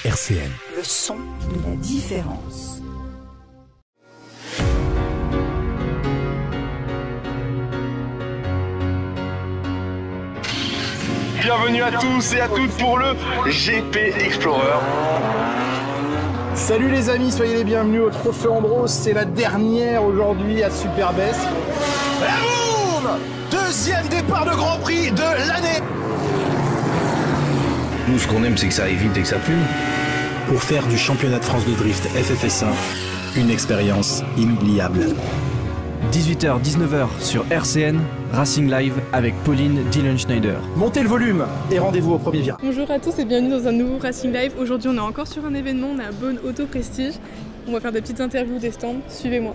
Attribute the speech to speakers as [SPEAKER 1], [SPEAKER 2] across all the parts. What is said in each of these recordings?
[SPEAKER 1] RCN.
[SPEAKER 2] Le son de la différence.
[SPEAKER 3] Bienvenue à tous et à toutes pour le GP Explorer.
[SPEAKER 4] Salut les amis, soyez les bienvenus au Trophée Andros. C'est la dernière aujourd'hui à Superbès.
[SPEAKER 3] La boum! Deuxième départ de Grand Prix de l'année.
[SPEAKER 5] Nous, ce qu'on aime, c'est que ça aille vite et que ça fume.
[SPEAKER 1] Pour faire du championnat de France de drift FFS1 une expérience inoubliable.
[SPEAKER 6] 18h-19h sur RCN, Racing Live avec Pauline Dillon-Schneider.
[SPEAKER 4] Montez le volume et rendez-vous au premier virage.
[SPEAKER 7] Bonjour à tous et bienvenue dans un nouveau Racing Live. Aujourd'hui on est encore sur un événement, on est à Beaune Auto Prestige. On va faire des petites interviews des stands, suivez-moi.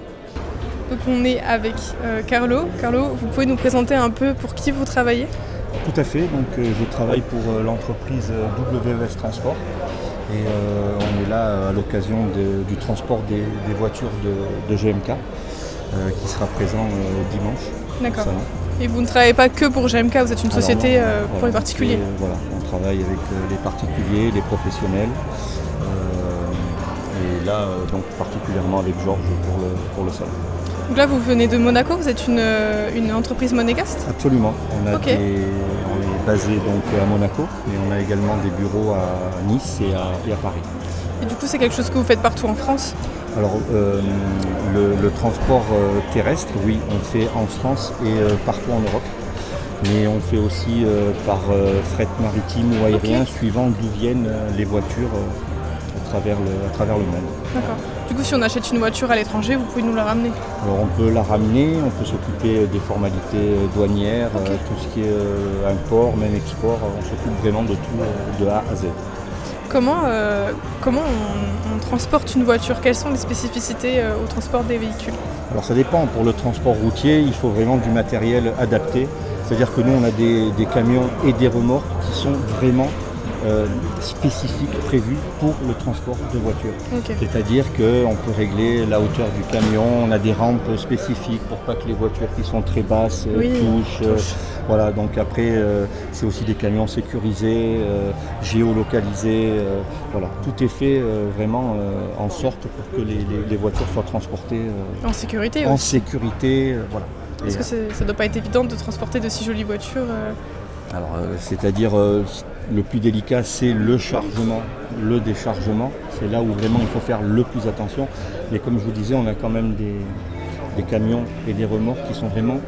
[SPEAKER 7] Donc on est avec Carlo. Carlo, vous pouvez nous présenter un peu pour qui vous travaillez?
[SPEAKER 8] Tout à fait, donc je travaille pour l'entreprise WS Transport et on est là à l'occasion du transport des voitures de GMK qui sera présent dimanche.
[SPEAKER 7] D'accord. Et vous ne travaillez pas que pour GMK, vous êtes une société pour les particuliers?
[SPEAKER 8] Voilà, on travaille avec les particuliers, les professionnels et là donc particulièrement avec Georges pour le salon.
[SPEAKER 7] Donc là vous venez de Monaco, vous êtes une entreprise monégasque?
[SPEAKER 8] Absolument, on est basé donc à Monaco, mais on a également des bureaux à Nice et à Paris.
[SPEAKER 7] Et du coup c'est quelque chose que vous faites partout en France?
[SPEAKER 8] Alors le transport terrestre, oui, on fait en France et partout en Europe. Mais on fait aussi par fret maritime ou aérien, suivant d'où viennent les voitures à travers le monde.
[SPEAKER 7] D'accord. Du coup, si on achète une voiture à l'étranger, vous pouvez nous la ramener?
[SPEAKER 8] Alors on peut la ramener, on peut s'occuper des formalités douanières, tout ce qui est import, même export, on s'occupe vraiment de tout de A à Z.
[SPEAKER 7] Comment on transporte une voiture? Quelles sont les spécificités au transport des véhicules?
[SPEAKER 8] Alors ça dépend, pour le transport routier, il faut vraiment du matériel adapté. C'est-à-dire que nous on a des camions et des remorques qui sont vraiment spécifiques, prévus pour le transport de voitures.
[SPEAKER 7] Okay.
[SPEAKER 8] C'est-à-dire qu'on peut régler la hauteur du camion, on a des rampes spécifiques pour pas que les voitures qui sont très basses touchent. Voilà, donc après c'est aussi des camions sécurisés, géolocalisés. Voilà, tout est fait vraiment en sorte pour que les voitures soient transportées
[SPEAKER 7] en sécurité.
[SPEAKER 8] En sécurité, voilà.
[SPEAKER 7] Parce que ça ne doit pas être évident de transporter de si jolies voitures.
[SPEAKER 8] Alors, c'est-à-dire le plus délicat, c'est le chargement, le déchargement. C'est là où vraiment il faut faire le plus attention. Mais comme je vous disais, on a quand même des camions et des remorques qui sont vraiment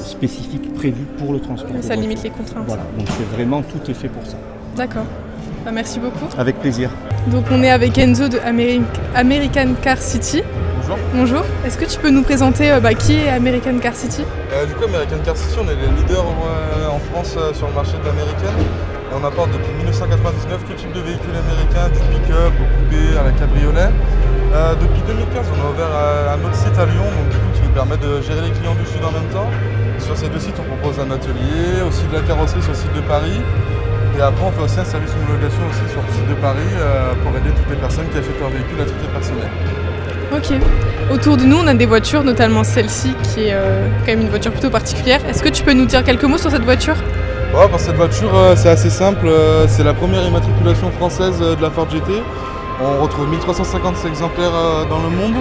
[SPEAKER 8] spécifiques, prévus pour le transport.
[SPEAKER 7] Ça limite les contraintes.
[SPEAKER 8] Voilà, donc c'est vraiment, tout est fait pour ça.
[SPEAKER 7] D'accord. Bah, merci beaucoup.
[SPEAKER 8] Avec plaisir.
[SPEAKER 7] Donc on est avec Enzo de American Car City.
[SPEAKER 9] Bonjour.
[SPEAKER 7] Bonjour. Est-ce que tu peux nous présenter qui est American Car City?
[SPEAKER 9] Du coup, American Car City, on est les leaders en France sur le marché de l'américaine. On apporte depuis 1999 tout type de véhicules américains, du pick-up, au coupé, à la cabriolet. Depuis 2015, on a ouvert un autre site à Lyon, donc, du coup, qui nous permet de gérer les clients du Sud en même temps. Sur ces deux sites, on propose un atelier, aussi de la carrosserie sur le site de Paris. Et après, on fait aussi un service homologation aussi sur le site de Paris pour aider toutes les personnes qui achètent leur véhicule à titre personnel.
[SPEAKER 7] Ok. Autour de nous, on a des voitures, notamment celle-ci, qui est quand même une voiture plutôt particulière. Est-ce que tu peux nous dire quelques mots sur cette voiture?
[SPEAKER 9] Ouais, pour cette voiture, c'est assez simple. C'est la première immatriculation française de la Ford GT. On retrouve 1350 exemplaires dans le monde.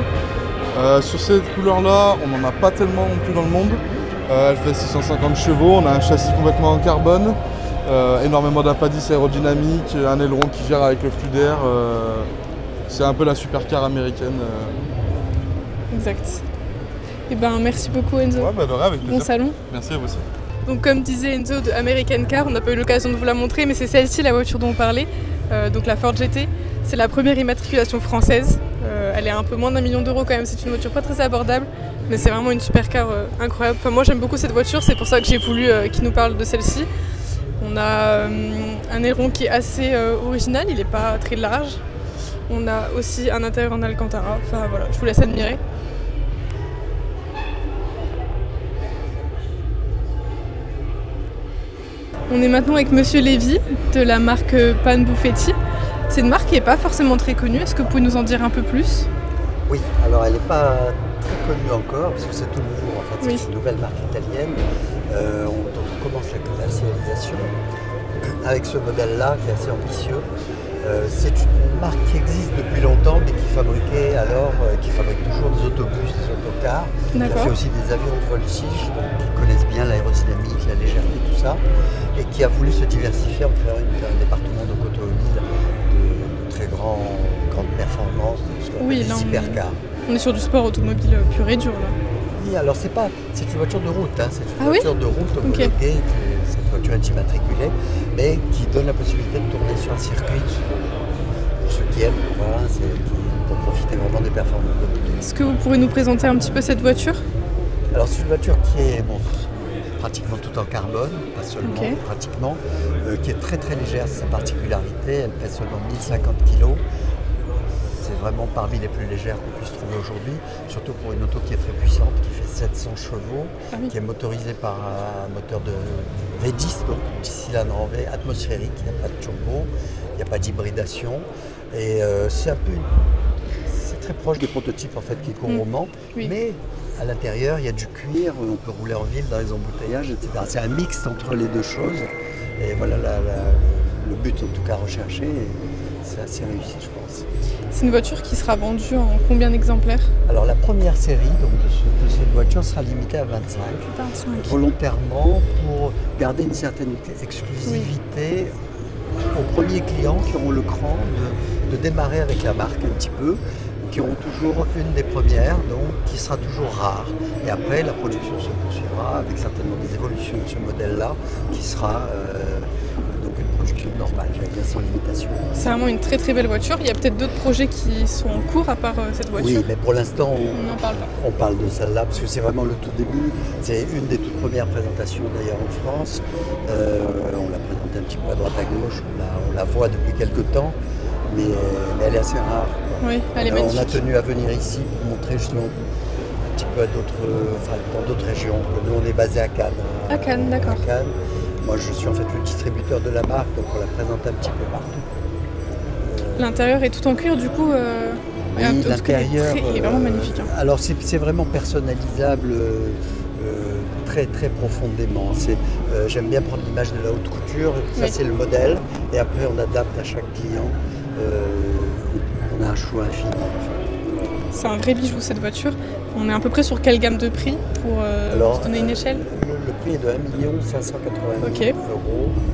[SPEAKER 9] Sur cette couleur-là, on n'en a pas tellement non plus dans le monde. Elle fait 650 chevaux, on a un châssis complètement en carbone. Énormément d'appendices aérodynamiques, un aileron qui gère avec le flux d'air. C'est un peu la supercar américaine.
[SPEAKER 7] Exact. Et ben merci beaucoup Enzo.
[SPEAKER 9] Ouais, bah de rien, avec plaisir.
[SPEAKER 7] Bon salon.
[SPEAKER 9] Merci à vous aussi.
[SPEAKER 7] Donc comme disait Enzo de American Car, on n'a pas eu l'occasion de vous la montrer, mais c'est celle-ci la voiture dont on parlait, donc la Ford GT. C'est la première immatriculation française. Elle est un peu moins d'1 million d'euros quand même, c'est une voiture pas très abordable, mais c'est vraiment une supercar incroyable. Enfin, moi j'aime beaucoup cette voiture, c'est pour ça que j'ai voulu qu'il nous parle de celle-ci. On a un aileron qui est assez original, il n'est pas très large. On a aussi un intérieur en Alcantara, enfin voilà, je vous laisse admirer. On est maintenant avec Monsieur Lévy de la marque Pan Buffetti. C'est une marque qui n'est pas forcément très connue, est-ce que vous pouvez nous en dire un peu plus?
[SPEAKER 10] Oui, alors elle n'est pas très connue encore, parce que c'est tout nouveau en fait, c'est une nouvelle marque italienne. On commence la commercialisation avec ce modèle-là qui est assez ambitieux. C'est une marque qui existe depuis longtemps, mais qui fabriquait qui fabrique toujours des autobus, des autocars, qui a fait aussi des avions de voltige, donc qui connaissent bien l'aérodynamique, la légèreté, tout ça, et qui a voulu se diversifier en créant un département d'automobile de très grande performance, ce qu'on appelle des hypercars.
[SPEAKER 7] On est sur du sport automobile pur et dur là.
[SPEAKER 10] Oui, alors c'est une voiture de route, hein, c'est une voiture de route homologuée, cette voiture est immatriculée, mais qui donne la possibilité de tourner sur un circuit pour ceux qui aiment, voilà, pour profiter vraiment des performances de l'automobile.
[SPEAKER 7] Est-ce que vous pourrez nous présenter un petit peu cette voiture?
[SPEAKER 10] Alors c'est une voiture qui est pratiquement tout en carbone, pas seulement, pratiquement, qui est très très légère, c'est sa particularité, elle pèse seulement 1050 kg. C'est vraiment parmi les plus légères qu'on puisse trouver aujourd'hui, surtout pour une auto qui est très puissante, qui fait 700 chevaux, qui est motorisée par un moteur de V10, donc 10 cylindres en V, atmosphérique, il n'y a pas de turbo, il n'y a pas d'hybridation. Et c'est très proche des prototypes en fait qui courent au Mans, mais à l'intérieur il y a du cuir, on peut rouler en ville dans les embouteillages, etc. C'est un mix entre les deux choses, et voilà le but en tout cas recherché, c'est assez réussi je pense.
[SPEAKER 7] C'est une voiture qui sera vendue en combien d'exemplaires? Alors
[SPEAKER 10] la première série donc, de cette voiture sera limitée à 25, volontairement pour garder une certaine exclusivité aux premiers clients qui auront le cran de démarrer avec la marque un petit peu, qui auront toujours une des premières, donc qui sera toujours rare. Et après, la production se poursuivra avec certainement des évolutions de ce modèle-là, qui sera donc une production normale, j'allais dire sans limitation.
[SPEAKER 7] C'est vraiment une très très belle voiture. Il y a peut-être d'autres projets qui sont en cours à part cette voiture?
[SPEAKER 10] Oui, mais pour l'instant,
[SPEAKER 7] on n'en parle pas.
[SPEAKER 10] On parle de celle-là parce que c'est vraiment le tout début. C'est une des toutes premières présentations d'ailleurs en France. On l'a présentée un petit peu à droite à gauche, on la voit depuis quelques temps. Mais elle est assez rare.
[SPEAKER 7] Oui, elle est magnifique.
[SPEAKER 10] On a tenu à venir ici pour montrer justement un petit peu dans d'autres régions. Nous, on est basé à Cannes.
[SPEAKER 7] À Cannes, d'accord.
[SPEAKER 10] Moi, je suis en fait le distributeur de la marque, donc on la présente un petit peu partout.
[SPEAKER 7] L'intérieur est tout en cuir, du coup.
[SPEAKER 10] Oui, l'intérieur.
[SPEAKER 7] Il est vraiment magnifique. Hein.
[SPEAKER 10] Alors, c'est vraiment personnalisable. Très très profondément. J'aime bien prendre l'image de la haute couture, ça c'est le modèle, et après on adapte à chaque client. On a un choix infini.
[SPEAKER 7] C'est un vrai bijou cette voiture. On est à peu près sur quelle gamme de prix pour se donner une échelle?
[SPEAKER 10] Le prix est de 1 580 000 €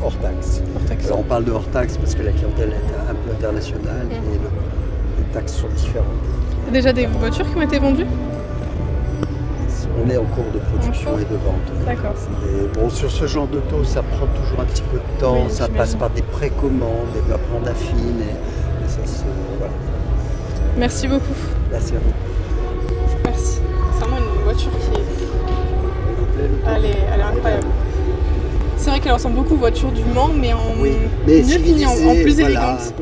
[SPEAKER 10] hors taxe. Alors on parle de hors taxe parce que la clientèle est un peu internationale et les taxes sont différentes.
[SPEAKER 7] Il y a déjà des voitures qui ont été vendues?
[SPEAKER 10] On est en cours de production et de vente.
[SPEAKER 7] D'accord.
[SPEAKER 10] Bon, sur ce genre d'auto, ça prend toujours un petit peu de temps, ça passe par des précommandes, et après on affine, et ça se... Voilà.
[SPEAKER 7] Merci beaucoup.
[SPEAKER 10] Merci à vous.
[SPEAKER 7] Merci. C'est vraiment une voiture qui est... Elle est incroyable. C'est vrai qu'elle ressemble beaucoup aux voitures du Mans, mais en mieux finie, en plus élégante.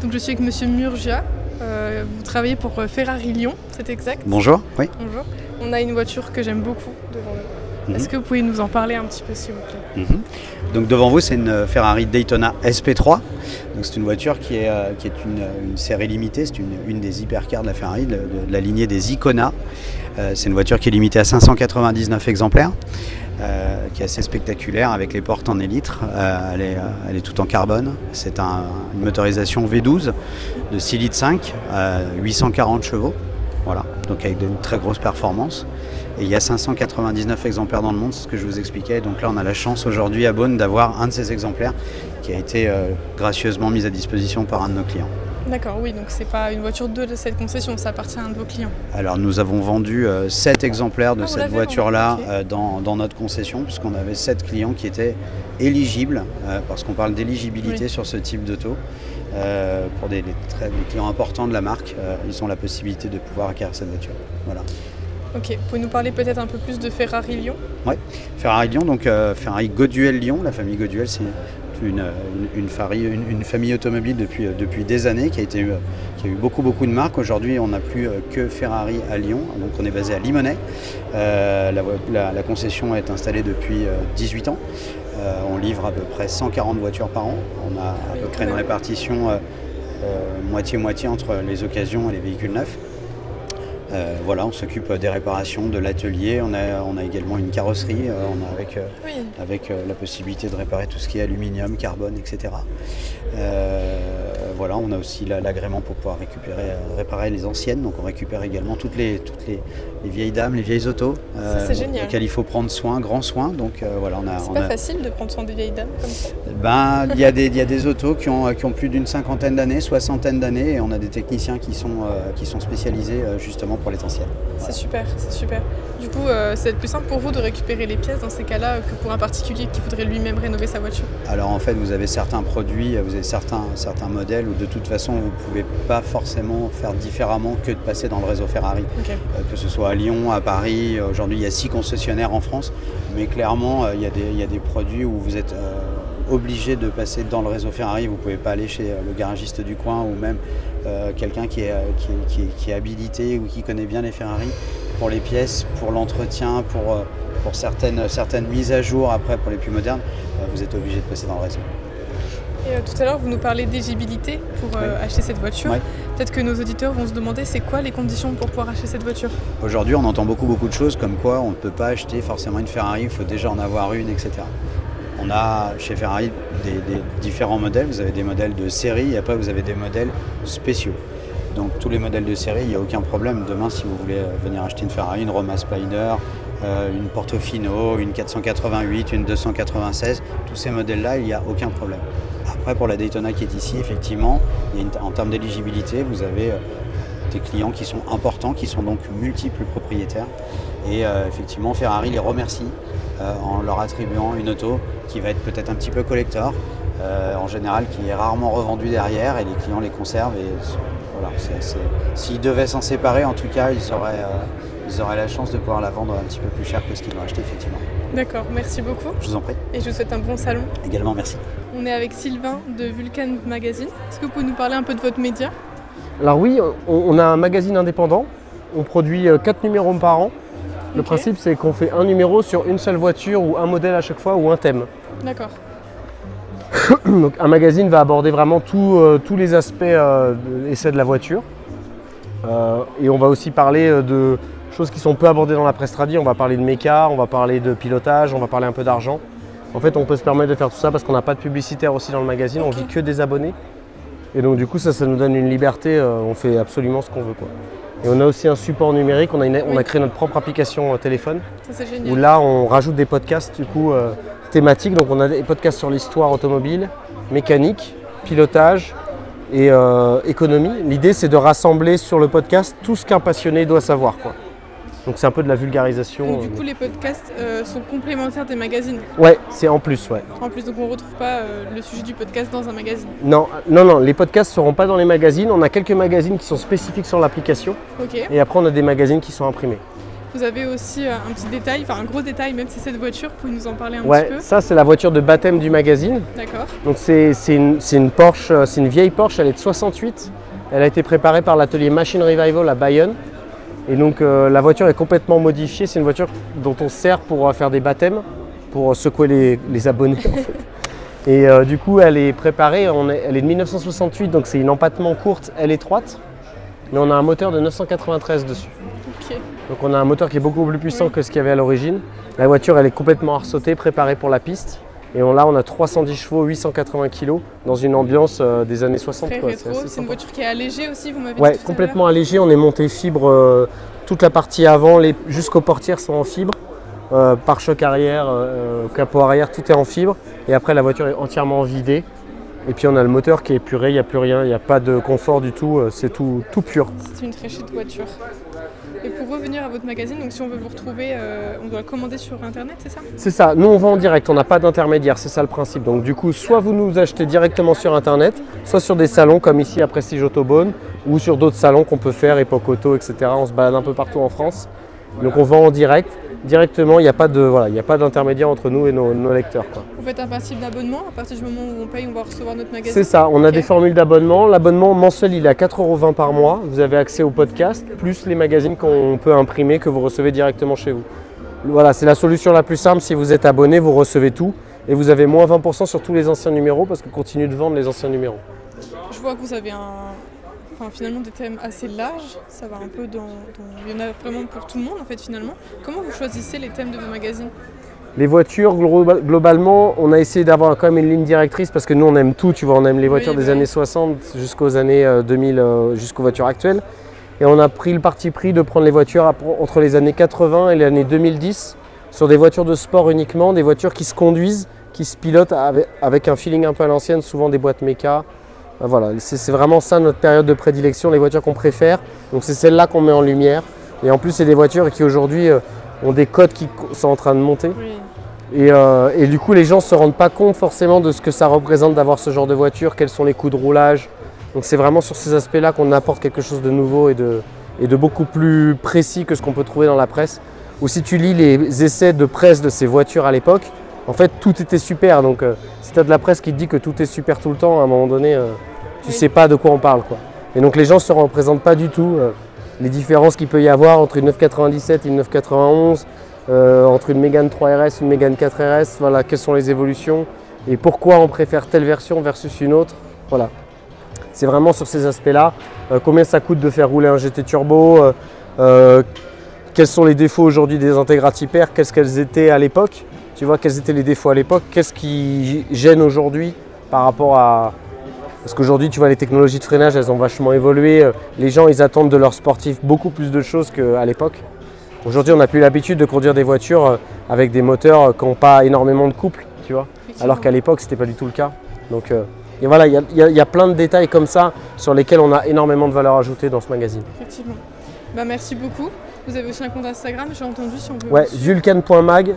[SPEAKER 7] Donc je suis avec Monsieur Murgia. Vous travaillez pour Ferrari Lyon, c'est exact?
[SPEAKER 11] Bonjour, oui.
[SPEAKER 7] Bonjour. On a une voiture que j'aime beaucoup devant nous. Est-ce que vous pouvez nous en parler un petit peu, s'il vous plaît?
[SPEAKER 11] Donc devant vous, c'est une Ferrari Daytona SP3. C'est une voiture qui est une série limitée. C'est une des hypercars de la Ferrari, de la lignée des Icona. C'est une voiture qui est limitée à 599 exemplaires, qui est assez spectaculaire avec les portes en élytre. Elle est toute en carbone. C'est une motorisation V12 de 6 litres 5, 840 chevaux. Voilà, donc avec de très grosses performances. Et il y a 599 exemplaires dans le monde, c'est ce que je vous expliquais. Donc là, on a la chance aujourd'hui à Beaune d'avoir un de ces exemplaires qui a été gracieusement mis à disposition par un de nos clients.
[SPEAKER 7] D'accord, oui, donc c'est pas une voiture de cette concession, ça appartient à un de vos clients.
[SPEAKER 11] Alors nous avons vendu 7 exemplaires de cette voiture-là
[SPEAKER 7] okay.
[SPEAKER 11] dans notre concession, puisqu'on avait 7 clients qui étaient éligibles, parce qu'on parle d'éligibilité sur ce type d'auto. Pour des clients importants de la marque, ils ont la possibilité de pouvoir acquérir cette voiture. Voilà.
[SPEAKER 7] Ok, vous pouvez nous parler peut-être un peu plus de Ferrari Lyon? Oui,
[SPEAKER 11] Ferrari Lyon, donc Ferrari Goduel Lyon. La famille Goduel, c'est une famille automobile depuis des années qui a eu beaucoup de marques. Aujourd'hui, on n'a plus que Ferrari à Lyon, donc on est basé à Limonest. La concession est installée depuis 18 ans. On livre à peu près 140 voitures par an. On a à peu près une répartition moitié-moitié entre les occasions et les véhicules neufs. Voilà, on s'occupe des réparations, de l'atelier, on a également une carrosserie, avec la possibilité de réparer tout ce qui est aluminium, carbone, etc. Voilà, on a aussi l'agrément pour pouvoir réparer les anciennes, donc on récupère également toutes les vieilles dames, les vieilles autos, auxquelles il faut prendre soin, grand soin. Donc voilà,
[SPEAKER 7] c'est pas facile de prendre soin des vieilles dames comme ça?
[SPEAKER 11] Il y a des autos qui ont plus d'une cinquantaine d'années, soixantaine d'années, et on a des techniciens qui sont spécialisés justement pour l'essentiel.
[SPEAKER 7] C'est super, c'est super. Du coup, c'est plus simple pour vous de récupérer les pièces dans ces cas-là que pour un particulier qui voudrait lui-même rénover sa voiture? Alors
[SPEAKER 11] en fait, vous avez certains produits, vous avez certains modèles où de toute façon, vous ne pouvez pas forcément faire différemment que de passer dans le réseau Ferrari. Okay. Que ce soit à Lyon, à Paris, aujourd'hui il y a 6 concessionnaires en France, mais clairement, il y a des produits où vous êtes obligé de passer dans le réseau Ferrari. Vous ne pouvez pas aller chez le garagiste du coin ou même quelqu'un qui est habilité ou qui connaît bien les Ferrari pour les pièces, pour l'entretien, pour certaines mises à jour après pour les plus modernes. Vous êtes obligé de passer dans le réseau.
[SPEAKER 7] Et tout à l'heure, vous nous parlez d'éligibilité pour acheter cette voiture. Oui. Peut-être que nos auditeurs vont se demander c'est quoi les conditions pour pouvoir acheter cette voiture? Aujourd'hui,
[SPEAKER 11] on entend beaucoup de choses comme quoi on ne peut pas acheter forcément une Ferrari, il faut déjà en avoir une, etc. On a chez Ferrari des différents modèles. Vous avez des modèles de série et après vous avez des modèles spéciaux. Donc tous les modèles de série, il n'y a aucun problème. Demain, si vous voulez venir acheter une Ferrari, une Roma Spider, une Portofino, une 488, une 296, tous ces modèles-là, il n'y a aucun problème. Après, pour la Daytona qui est ici, effectivement, en termes d'éligibilité, vous avez des clients qui sont importants, qui sont donc multiples propriétaires. Et effectivement, Ferrari les remercie en leur attribuant une auto qui va être peut-être un petit peu collector, en général qui est rarement revendue derrière, et les clients les conservent. Et voilà, s'ils devaient s'en séparer, en tout cas, ils auraient la chance de pouvoir la vendre un petit peu plus cher que ce qu'ils l'ont acheté, effectivement.
[SPEAKER 7] D'accord, merci beaucoup.
[SPEAKER 11] Je vous en prie.
[SPEAKER 7] Et je vous souhaite un bon salon.
[SPEAKER 11] Également, merci.
[SPEAKER 7] On est avec Sylvain de Vulcan Magazine. Est-ce que vous pouvez nous parler un peu de votre média?
[SPEAKER 12] Alors oui, on a un magazine indépendant. On produit 4 numéros par an. Le principe, c'est qu'on fait un numéro sur une seule voiture ou un modèle à chaque fois ou un thème.
[SPEAKER 7] D'accord.
[SPEAKER 12] Donc un magazine va aborder vraiment tous les aspects essais de la voiture. Et on va aussi parler de choses qui sont peu abordées dans la presse tradi. On va parler de méca, on va parler de pilotage, on va parler un peu d'argent. En fait, on peut se permettre de faire tout ça parce qu'on n'a pas de publicitaire aussi dans le magazine, on vit que des abonnés. Et donc du coup, ça nous donne une liberté, on fait absolument ce qu'on veut, quoi. Et on a aussi un support numérique, on a créé notre propre application téléphone. Ça, c'est génial. Où là, on rajoute des podcasts du coup thématiques. Donc on a des podcasts sur l'histoire automobile, mécanique, pilotage et économie. L'idée, c'est de rassembler sur le podcast tout ce qu'un passionné doit savoir, quoi. Donc c'est un peu de la vulgarisation.
[SPEAKER 7] Donc du coup, les podcasts sont complémentaires des magazines?
[SPEAKER 12] Ouais, c'est en plus, ouais.
[SPEAKER 7] En plus, donc on ne retrouve pas le sujet du podcast dans un magazine?
[SPEAKER 12] Non, les podcasts ne seront pas dans les magazines. On a quelques magazines qui sont spécifiques sur l'application. Okay. Et après, on a des magazines qui sont imprimés.
[SPEAKER 7] Vous avez aussi un petit détail, enfin un gros détail, même si c'est cette voiture, vous pouvez nous en parler un
[SPEAKER 12] Ouais,
[SPEAKER 7] petit peu?
[SPEAKER 12] ça c'est la voiture de baptême du magazine.
[SPEAKER 7] D'accord.
[SPEAKER 12] Donc c'est une Porsche, c'est une vieille Porsche, elle est de 68. Elle a été préparée par l'atelier Machine Revival à Bayonne. Et donc la voiture est complètement modifiée, c'est une voiture dont on sert pour faire des baptêmes, pour secouer les abonnés en fait. Et du coup elle est préparée, elle est de 1968, donc c'est une empattement courte, elle est étroite, mais on a un moteur de 993 dessus.
[SPEAKER 7] Okay.
[SPEAKER 12] Donc on a un moteur qui est beaucoup plus puissant que ce qu'il y avait à l'origine. La voiture elle est complètement arsautée, préparée pour la piste. Et là on a 310 chevaux, 880 kg dans une ambiance des années 60.
[SPEAKER 7] Très rétro, c'est une voiture qui est allégée aussi, vous m'avez dit.
[SPEAKER 12] Ouais, complètement allégée, on est monté fibre, toute la partie avant jusqu'aux portières sont en fibre. Pare-choc arrière, capot arrière, tout est en fibre. Et après la voiture est entièrement vidée. Et puis on a le moteur qui est épuré, il n'y a plus rien, il n'y a pas de confort du tout, c'est tout pur.
[SPEAKER 7] C'est une très chouette voiture. Et pour revenir à votre magazine, donc si on veut vous retrouver, on doit commander sur internet, c'est ça?
[SPEAKER 12] C'est ça, nous on vend en direct, on n'a pas d'intermédiaire, c'est ça le principe. Donc du coup, soit vous nous achetez directement sur internet, soit sur des salons comme ici à Prestige Autobahn, ou sur d'autres salons qu'on peut faire, Époque Auto, etc. On se balade un peu partout en France. Donc on vend en direct. Directement, il n'y a pas d'intermédiaire entre nous et nos lecteurs, quoi.
[SPEAKER 7] Vous faites un principe d'abonnement, à partir du moment où on paye, on va recevoir notre magazine?
[SPEAKER 12] C'est ça, on a des formules d'abonnement. L'abonnement mensuel, il est à 4,20 € par mois. Vous avez accès au podcast, plus les magazines qu'on peut imprimer, que vous recevez directement chez vous. Voilà, c'est la solution la plus simple. Si vous êtes abonné, vous recevez tout. Et vous avez moins 20% sur tous les anciens numéros, parce qu'on continue de vendre les anciens numéros.
[SPEAKER 7] Je vois que vous avez finalement des thèmes assez larges, ça va un peu il y en a vraiment pour tout le monde en fait finalement. Comment vous choisissez les thèmes de vos magazines?
[SPEAKER 12] Les voitures, globalement, on a essayé d'avoir quand même une ligne directrice parce que nous on aime tout, tu vois, on aime les voitures des années 60 jusqu'aux années 2000, jusqu'aux voitures actuelles. Et on a pris le parti pris de prendre les voitures entre les années 80 et les années 2010 sur des voitures de sport uniquement, des voitures qui se conduisent, qui se pilotent avec un feeling un peu à l'ancienne, souvent des boîtes méca. Voilà, c'est vraiment ça notre période de prédilection, les voitures qu'on préfère. Donc c'est celle-là qu'on met en lumière. Et en plus, c'est des voitures qui aujourd'hui ont des codes qui sont en train de monter. Oui. Et du coup, les gens ne se rendent pas compte forcément de ce que ça représente d'avoir ce genre de voiture, quels sont les coûts de roulage. Donc c'est vraiment sur ces aspects-là qu'on apporte quelque chose de nouveau et de beaucoup plus précis que ce qu'on peut trouver dans la presse. Ou si tu lis les essais de presse de ces voitures à l'époque, en fait, tout était super. Donc, si tu as de la presse qui te dit que tout est super tout le temps, à un moment donné, tu ne sais pas de quoi on parle, quoi. Et donc, les gens ne se représentent pas du tout les différences qu'il peut y avoir entre une 997 et une 991, entre une Mégane 3 RS et une Mégane 4 RS. Voilà, quelles sont les évolutions et pourquoi on préfère telle version versus une autre. Voilà. C'est vraiment sur ces aspects-là. Combien ça coûte de faire rouler un GT Turbo, quels sont les défauts aujourd'hui des Integra Type-R, qu'est-ce qu'elles étaient à l'époque. Tu vois, quels étaient les défauts à l'époque, qu'est-ce qui gêne aujourd'hui par rapport à... Parce qu'aujourd'hui, tu vois, les technologies de freinage, elles ont vachement évolué. Les gens, ils attendent de leurs sportifs beaucoup plus de choses qu'à l'époque. Aujourd'hui, on n'a plus l'habitude de conduire des voitures avec des moteurs qui n'ont pas énormément de couple, tu vois. Alors qu'à l'époque, ce n'était pas du tout le cas. Donc, et voilà, il y a plein de détails comme ça sur lesquels on a énormément de valeur ajoutée dans ce magazine.
[SPEAKER 7] Effectivement. Bah, merci beaucoup. Vous avez aussi un compte Instagram, j'ai entendu, si on veut.
[SPEAKER 12] Ouais, vulcan.mag.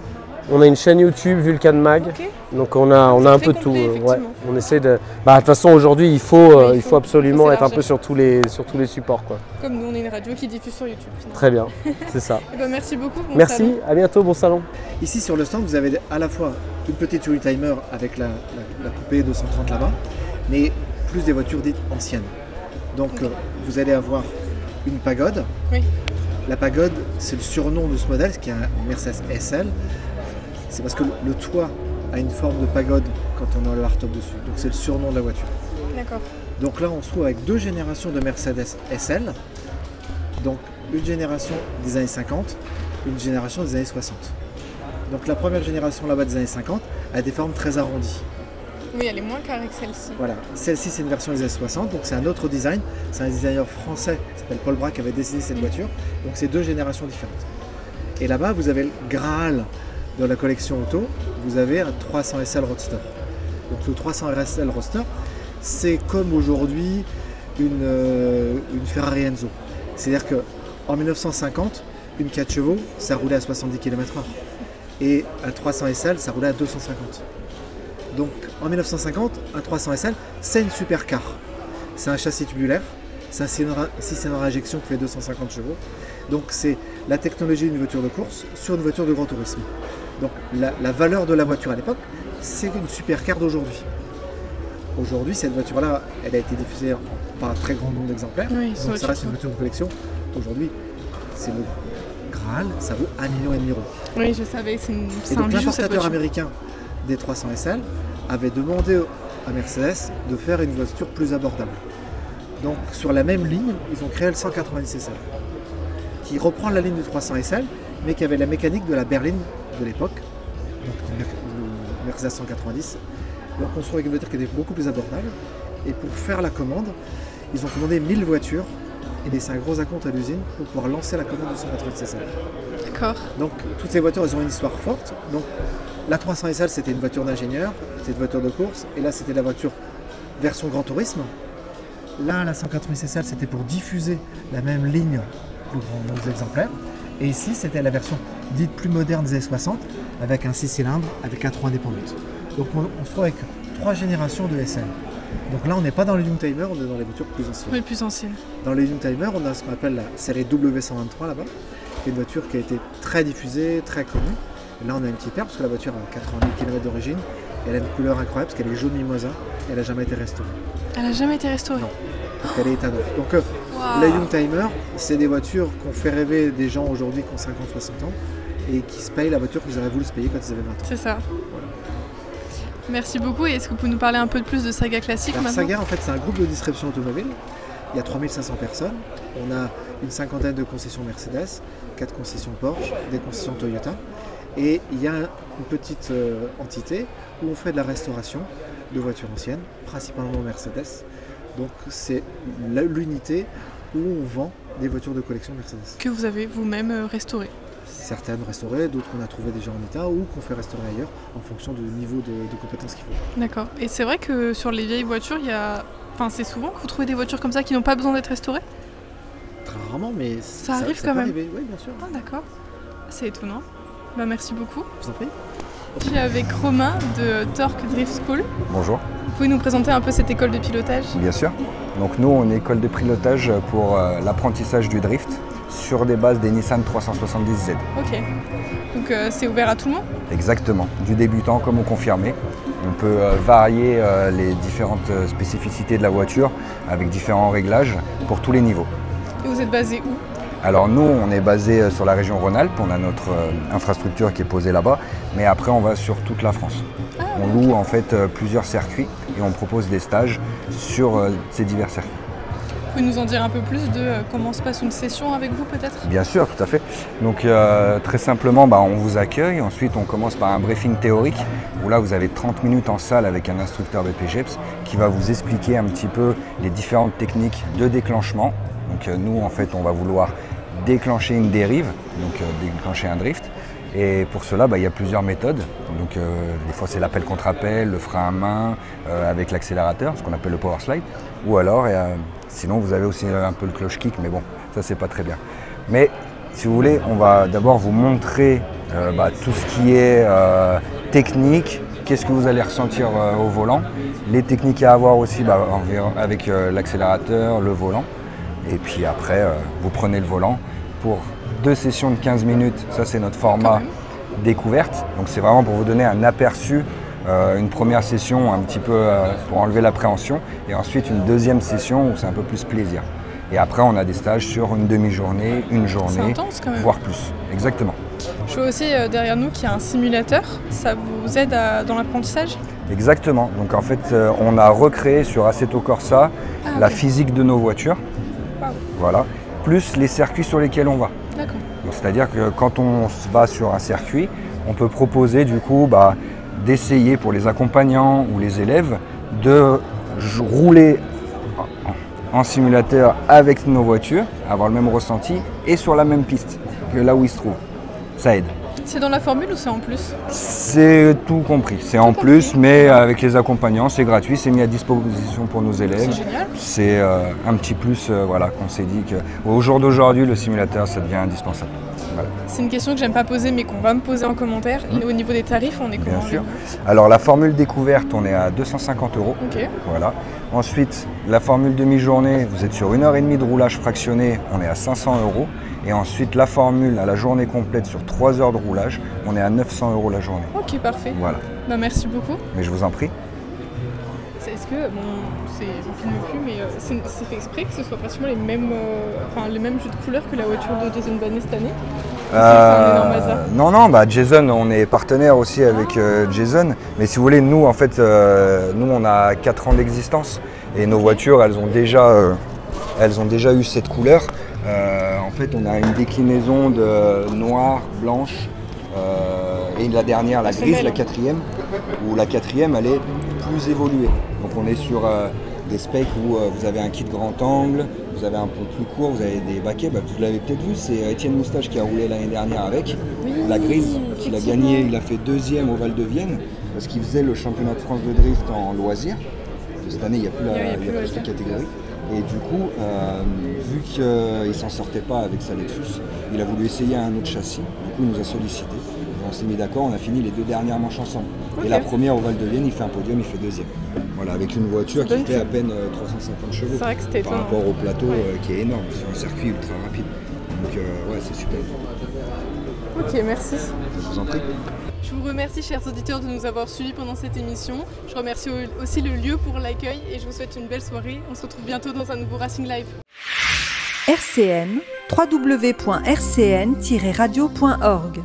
[SPEAKER 12] On a une chaîne YouTube, Vulcan Mag. Okay. Donc on a un peu de tout. Ouais. On essaie de. De toute façon, aujourd'hui, il faut absolument être un peu sur tous les supports, quoi.
[SPEAKER 7] Comme nous, on est une radio qui diffuse sur YouTube. Finalement.
[SPEAKER 12] Très bien, c'est ça.
[SPEAKER 7] Et ben, merci beaucoup. Bon
[SPEAKER 12] merci,
[SPEAKER 7] salon.
[SPEAKER 12] À bientôt, bon salon.
[SPEAKER 13] Ici sur le stand, vous avez à la fois une petite Oldtimer avec la coupée 230 là-bas, mais plus des voitures dites anciennes. Donc vous allez avoir une pagode.
[SPEAKER 7] Oui.
[SPEAKER 13] La pagode, c'est le surnom de ce modèle, qui est un Mercedes SL. C'est parce que le toit a une forme de pagode quand on a le hardtop dessus. Donc c'est le surnom de la voiture.
[SPEAKER 7] D'accord.
[SPEAKER 13] Donc là, on se trouve avec deux générations de Mercedes SL. Donc une génération des années 50, une génération des années 60. Donc la première génération là-bas des années 50 a des formes très arrondies.
[SPEAKER 7] Oui, elle est moins carrée que celle-ci.
[SPEAKER 13] Voilà, celle-ci c'est une version des années 60, donc c'est un autre design. C'est un designer français qui s'appelle Paul Braque qui avait dessiné cette voiture. Donc c'est deux générations différentes. Et là-bas, vous avez le Graal de la collection auto, vous avez un 300 SL Roadster. Donc le 300 SL Roadster, c'est comme aujourd'hui une Ferrari Enzo. C'est-à-dire qu'en 1950, une 4 chevaux, ça roulait à 70 km/h. Et un 300 SL, ça roulait à 250. Donc en 1950, un 300 SL, c'est une supercar. C'est un châssis tubulaire, c'est un 6 cylindres à injection qui fait 250 chevaux. Donc c'est la technologie d'une voiture de course sur une voiture de grand tourisme. Donc la valeur de la voiture à l'époque, c'est une supercar d'aujourd'hui. Aujourd'hui, cette voiture-là, elle a été diffusée par un très grand nombre d'exemplaires,
[SPEAKER 7] oui,
[SPEAKER 13] donc ça reste une voiture de collection. Aujourd'hui, c'est le Graal, ça vaut 1,5 million d'euros.
[SPEAKER 7] Oui, je savais, c'est un bijou cette
[SPEAKER 13] l'importateur
[SPEAKER 7] voiture.
[SPEAKER 13] américain des 300 SL avait demandé à Mercedes de faire une voiture plus abordable. Donc sur la même ligne, ils ont créé le 190 SL, qui reprend la ligne du 300 SL, mais qui avait la mécanique de la berline de l'époque, donc le Mercedes 190. Donc on se retrouve avec une voiture qui était beaucoup plus abordable. Et pour faire la commande, ils ont commandé 1000 voitures et laissé un gros acompte à l'usine pour pouvoir lancer la commande du 190 SL.
[SPEAKER 7] D'accord.
[SPEAKER 13] Donc toutes ces voitures, elles ont une histoire forte. Donc la 300 SL, c'était une voiture d'ingénieur, c'était une voiture de course, et là c'était la voiture version grand tourisme. Là, la 190 SL, c'était pour diffuser la même ligne, plus grand nombre d'exemplaires. Et ici, c'était la version dite plus moderne des années 60, avec un 6 cylindres, avec un 3 indépendant. Donc on se trouve avec 3 générations de SL. Donc là, on n'est pas dans le Youngtimer, on est dans les voitures plus anciennes.
[SPEAKER 7] Oui, plus anciennes.
[SPEAKER 13] Dans les Youngtimer, on a ce qu'on appelle la série W123 là-bas, qui est une voiture qui a été très diffusée, très connue. Et là, on a une petite paire, parce que la voiture a 80 000 km d'origine. Elle a une couleur incroyable, parce qu'elle est jaune mimosa, et elle n'a jamais été restaurée.
[SPEAKER 7] Elle n'a jamais été restaurée?
[SPEAKER 13] Non, parce qu'elle est état neuf. Donc les Youngtimer, c'est des voitures qu'on fait rêver des gens aujourd'hui qui ont 50, 60 ans, et qui se payent la voiture qu'ils auraient voulu se payer quand ils avaient 20 ans.
[SPEAKER 7] C'est ça.
[SPEAKER 13] Voilà.
[SPEAKER 7] Merci beaucoup. Et est-ce que vous pouvez nous parler un peu plus de Saga Classique maintenant?
[SPEAKER 13] Saga, en fait, c'est un groupe de distribution automobile. Il y a 3500 personnes. On a une cinquantaine de concessions Mercedes, 4 concessions Porsche, des concessions Toyota. Et il y a une petite entité où on fait de la restauration de voitures anciennes, principalement Mercedes. Donc c'est l'unité où on vend des voitures de collection Mercedes.
[SPEAKER 7] Que vous avez vous-même restaurées?
[SPEAKER 13] Certaines restaurées, d'autres qu'on a trouvées déjà en état ou qu'on fait restaurer ailleurs en fonction du niveau de compétences qu'il faut.
[SPEAKER 7] D'accord. Et c'est vrai que sur les vieilles voitures, c'est souvent que vous trouvez des voitures comme ça qui n'ont pas besoin d'être restaurées?
[SPEAKER 13] Très rarement, mais
[SPEAKER 7] ça arrive quand même.
[SPEAKER 13] Arriver. Oui, bien sûr.
[SPEAKER 7] Ah, d'accord. C'est étonnant. Bah, merci beaucoup.
[SPEAKER 13] Je vous en prie.
[SPEAKER 7] Je suis avec Romain de Torque Drift School.
[SPEAKER 14] Bonjour.
[SPEAKER 7] Vous pouvez nous présenter un peu cette école de pilotage?
[SPEAKER 14] Bien sûr. Donc nous, on est école de pilotage pour l'apprentissage du drift sur des bases des Nissan 370Z.
[SPEAKER 7] Ok. Donc c'est ouvert à tout le monde?
[SPEAKER 14] Exactement. Du débutant comme au confirmé. On peut varier les différentes spécificités de la voiture avec différents réglages pour tous les niveaux.
[SPEAKER 7] Et vous êtes basé où?
[SPEAKER 14] Alors nous, on est basé sur la région Rhône-Alpes, on a notre infrastructure qui est posée là-bas, mais après on va sur toute la France. On loue en fait plusieurs circuits et on propose des stages sur ces divers circuits.
[SPEAKER 7] Vous pouvez nous en dire un peu plus de comment se passe une session avec vous peut-être?
[SPEAKER 14] Bien sûr, tout à fait. Donc très simplement, on vous accueille, ensuite on commence par un briefing théorique où là vous avez 30 minutes en salle avec un instructeur BPGEPS qui va vous expliquer un petit peu les différentes techniques de déclenchement. Donc nous en fait on va vouloir déclencher une dérive, donc déclencher un drift. Et pour cela, il y a plusieurs méthodes. Donc des fois c'est l'appel contre appel, le frein à main avec l'accélérateur, ce qu'on appelle le power slide. Ou alors, sinon vous avez aussi un peu le cloche kick, mais bon, ça c'est pas très bien. Mais si vous voulez, on va d'abord vous montrer tout ce qui est technique, qu'est-ce que vous allez ressentir au volant, les techniques à avoir aussi avec l'accélérateur, le volant. Et puis après, vous prenez le volant pour 2 sessions de 15 minutes. Ça, c'est notre format découverte. Donc, c'est vraiment pour vous donner un aperçu, une première session un petit peu pour enlever l'appréhension. Et ensuite, une deuxième session où c'est un peu plus plaisir. Et après, on a des stages sur une demi-journée, une journée, voire plus. Exactement.
[SPEAKER 7] Je vois aussi derrière nous qu'il y a un simulateur. Ça vous aide dans l'apprentissage?
[SPEAKER 14] Exactement. Donc, en fait, on a recréé sur Assetto Corsa la physique de nos voitures. Voilà, plus les circuits sur lesquels on va. C'est-à-dire que quand on va sur un circuit, on peut proposer du coup d'essayer pour les accompagnants ou les élèves de rouler en simulateur avec nos voitures, avoir le même ressenti et sur la même piste que là où ils se trouvent. Ça aide.
[SPEAKER 7] C'est dans la formule ou c'est en plus?
[SPEAKER 14] C'est tout compris, c'est en plus, mais avec les accompagnants, c'est gratuit, c'est mis à disposition pour nos élèves.
[SPEAKER 7] C'est génial.
[SPEAKER 14] C'est un petit plus qu'on s'est dit qu'au jour d'aujourd'hui, le simulateur, ça devient indispensable. Voilà.
[SPEAKER 7] C'est une question que j'aime pas poser, mais qu'on va me poser en commentaire. Au niveau des tarifs, on est comment?
[SPEAKER 14] Bien sûr. Alors la formule découverte, on est à 250 €.
[SPEAKER 7] Ok.
[SPEAKER 14] Voilà. Ensuite, la formule demi-journée, vous êtes sur 1h30 de roulage fractionné, on est à 500 €. Et ensuite, la formule à la journée complète sur 3 heures de roulage, on est à 900 € la journée.
[SPEAKER 7] Ok, parfait.
[SPEAKER 14] Voilà.
[SPEAKER 7] Bah, merci beaucoup.
[SPEAKER 14] Mais je vous en prie.
[SPEAKER 7] Est-ce que, bon, je filme plus, mais c'est fait exprès que ce soit pratiquement les mêmes jeux de couleurs que la voiture de Jason Bannet cette année? C'est un énorme hasard.
[SPEAKER 14] Non, bah Jason, on est partenaire aussi avec Jason. Mais si vous voulez, nous, en fait, nous, on a 4 ans d'existence. Et nos voitures, elles ont déjà eu cette couleur. En fait, on a une déclinaison de noir, blanche, et la dernière, la grise, la quatrième, où la quatrième, elle est plus évoluée. Donc on est sur des specs où vous avez un kit grand angle, vous avez un pont plus court, vous avez des baquets, bah, vous l'avez peut-être vu, c'est Étienne Moustache qui a roulé l'année dernière avec, la grise, qu'il a gagné, il a fait 2e au Val de Vienne, parce qu'il faisait le championnat de France de drift en loisir. Cette année, il n'y a plus cette catégorie. Et du coup, vu qu'il ne s'en sortait pas avec sa Lexus, il a voulu essayer un autre châssis. Du coup, il nous a sollicité. On s'est mis d'accord, on a fini les 2 dernières manches ensemble. Okay. Et la première au Val de Vienne, il fait un podium, il fait 2e. Voilà, avec une voiture qui fait à peine 350 chevaux.
[SPEAKER 7] C'est vrai que c'était
[SPEAKER 14] par rapport au plateau qui est énorme, sur un circuit ultra rapide. Donc ouais, c'est super.
[SPEAKER 7] Ok, merci.
[SPEAKER 14] Je vous en prie.
[SPEAKER 7] Je vous remercie, chers auditeurs, de nous avoir suivis pendant cette émission. Je remercie aussi le lieu pour l'accueil et je vous souhaite une belle soirée. On se retrouve bientôt dans un nouveau Racing Live.
[SPEAKER 2] RCN, www.rcn-radio.org